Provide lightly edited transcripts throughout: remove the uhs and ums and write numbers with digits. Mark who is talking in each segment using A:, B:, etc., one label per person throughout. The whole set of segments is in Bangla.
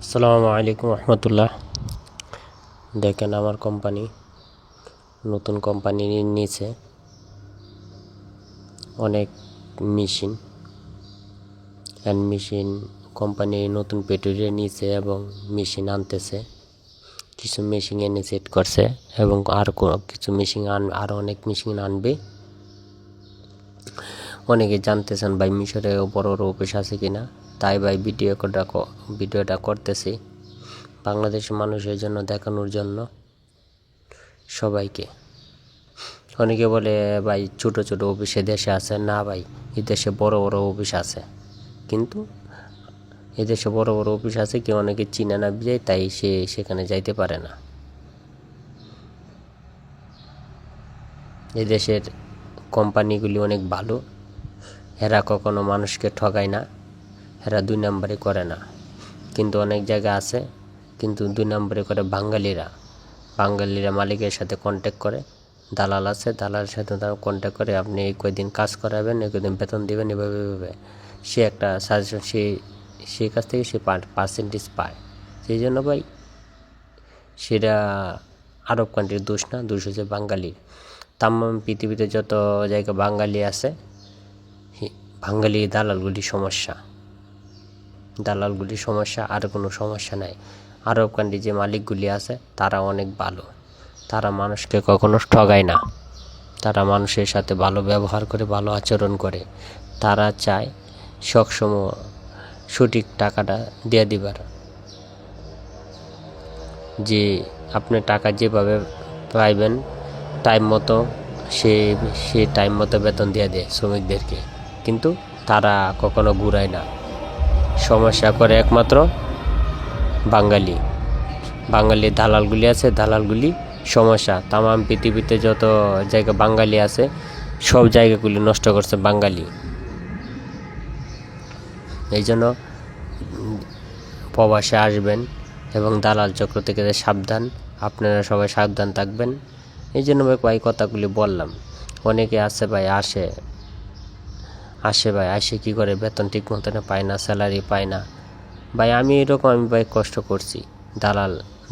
A: আসসালামু আলাইকুম রহমতুল্লাহ। দেখেন আমার কোম্পানি নতুন কোম্পানি নিয়েছে অনেক মেশিন মেশিন কোম্পানি নতুন পেট্রোলিয়াম নিয়েছে এবং মেশিন আনতেছে। কিছু মেশিন এনে সেট করছে এবং আর কিছু মেশিন আরও অনেক মেশিন আনবে। অনেকে জানতেছেন ভাই মিশরে বড় বড় অফিস আছে কিনা, তাই ভাই ভিডিওটা করতেছি বাংলাদেশের মানুষের জন্য, দেখানোর জন্য সবাইকে। অনেকে বলে ভাই ছোট ছোট অফিসে দেশে আছে, না ভাই এদেশে বড় বড় অফিস আছে, কিন্তু এদেশে বড় বড় অফিস আছে কেউ অনেকে চিনে না যায়, তাই সে সেখানে যাইতে পারে না। এদেশের কোম্পানিগুলি অনেক ভালো, এরা কখনো মানুষকে ঠকায় না, এরা দুই নম্বরে করে না। কিন্তু অনেক জায়গা আছে কিন্তু দুই নম্বরে করে বাঙালিরা মালিকের সাথে কন্ট্যাক্ট করে, দালাল আছে, দালালের সাথে তারা কন্ট্যাক্ট করে, আপনি এই কয়দিন কাজ করাবেন, এই কয়দিন বেতন দেবেন, এভাবে সে একটা সাজেশন, সেই কাছ থেকে সে পার্সেন্টেজ পায়। সেই জন্য ভাই সেটা আরব কান্ট্রির দোষ না, দোষ হচ্ছে বাঙালির। তামাম পৃথিবীতে যত জায়গা বাঙালি আছে, বাঙালি দালালগুলির সমস্যা, আর কোনো সমস্যা নাই। আরব কান্ট্রি যে মালিকগুলি আছে তারা অনেক ভালো, তারা মানুষকে কখনো ঠগায় না, তারা মানুষের সাথে ভালো ব্যবহার করে, ভালো আচরণ করে। তারা চায় সবসময় সঠিক টাকাটা দিয়ে দিবার, যে আপনি টাকা যেভাবে পাইবেন টাইম মতো সে টাইম মতো বেতন দিয়ে দেয় শ্রমিকদেরকে, কিন্তু তারা কখনো ঘুরায় না। সমস্যা করে একমাত্র বাঙালি দালালগুলি আছে, দালালগুলি সমস্যা। তামাম পৃথিবীতে যত জায়গা বাঙালি আছে সব জায়গাগুলি নষ্ট করছে বাঙালি। এই জন্য প্রবাসে আসবেন এবং দালাল চক্র থেকে সাবধান, আপনারা সবাই সাবধান থাকবেন। এই জন্য ভাই কথাগুলি বললাম। অনেকে আছে ভাই আসে কী করে বেতন ঠিক মতন পায় না, স্যালারি পায় না। ভাই আমি ভাই কষ্ট করছি,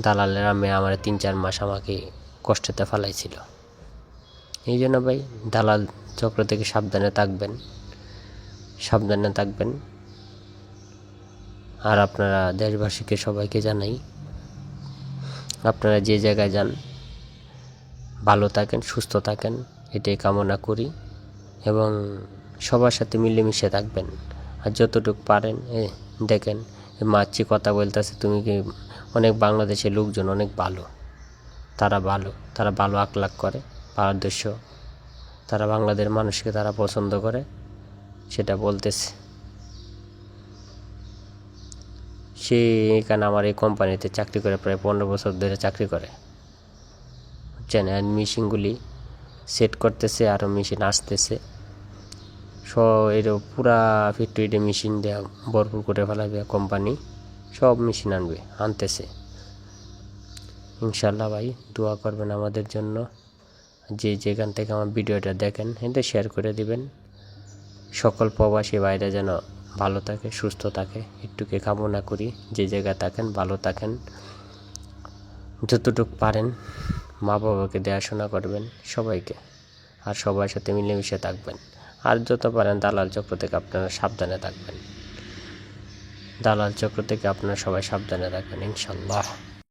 A: দালালের আমার 3-4 মাস আমাকে কষ্টতে ফেলাইছিল। এই জন্য ভাই দালাল চক্র থেকে সাবধানে থাকবেন। আর আপনারা দেশবাসীকে সবাইকে জানাই, আপনারা যে জায়গায় যান ভালো থাকেন, সুস্থ থাকেন, এটাই কামনা করি। এবং সবার সাথে মিলেমিশে থাকবেন। আর যতটুকু পারেন দেখেন মাছি কথা বলতেছে, তুমি কি, অনেক বাংলাদেশের লোকজন অনেক ভালো, তারা ভালো আখলাক করে, পারদর্শ, তারা বাংলাদেশের মানুষকে তারা পছন্দ করে, সেটা বলতেছে। সে এখানে আমার এই কোম্পানিতে চাকরি করে, প্রায় 15 বছর ধরে চাকরি করে, বুঝছেন। আর মেশিনগুলি সেট করতেছে, আরও মেশিন আসতেছে, এর পুরা ফ্যাক্টরিতে মেশিন দেওয়া ভরপুর করে ফেলাবে কোম্পানি, সব মেশিন আনতেছে ইনশাল্লাহ। ভাই দোয়া করবেন আমাদের জন্য। যেখান থেকে আমার ভিডিওটা দেখেন এটা শেয়ার করে দিবেন। সকল প্রবাসী ভাইরা যেন ভালো থাকে, সুস্থ থাকে, একটুকে কামনা করি। যে জায়গায় থাকেন ভালো থাকেন, যতটুকু পারেন মা বাবাকে দেখাশোনা করবেন সবাইকে, আর সবার সাথে মিলেমিশে থাকবেন। আর যত পারেন দালাল চক্র থেকে আপনারা সাবধানে থাকবেন, সবাই সাবধানে থাকবেন ইনশাল্লাহ।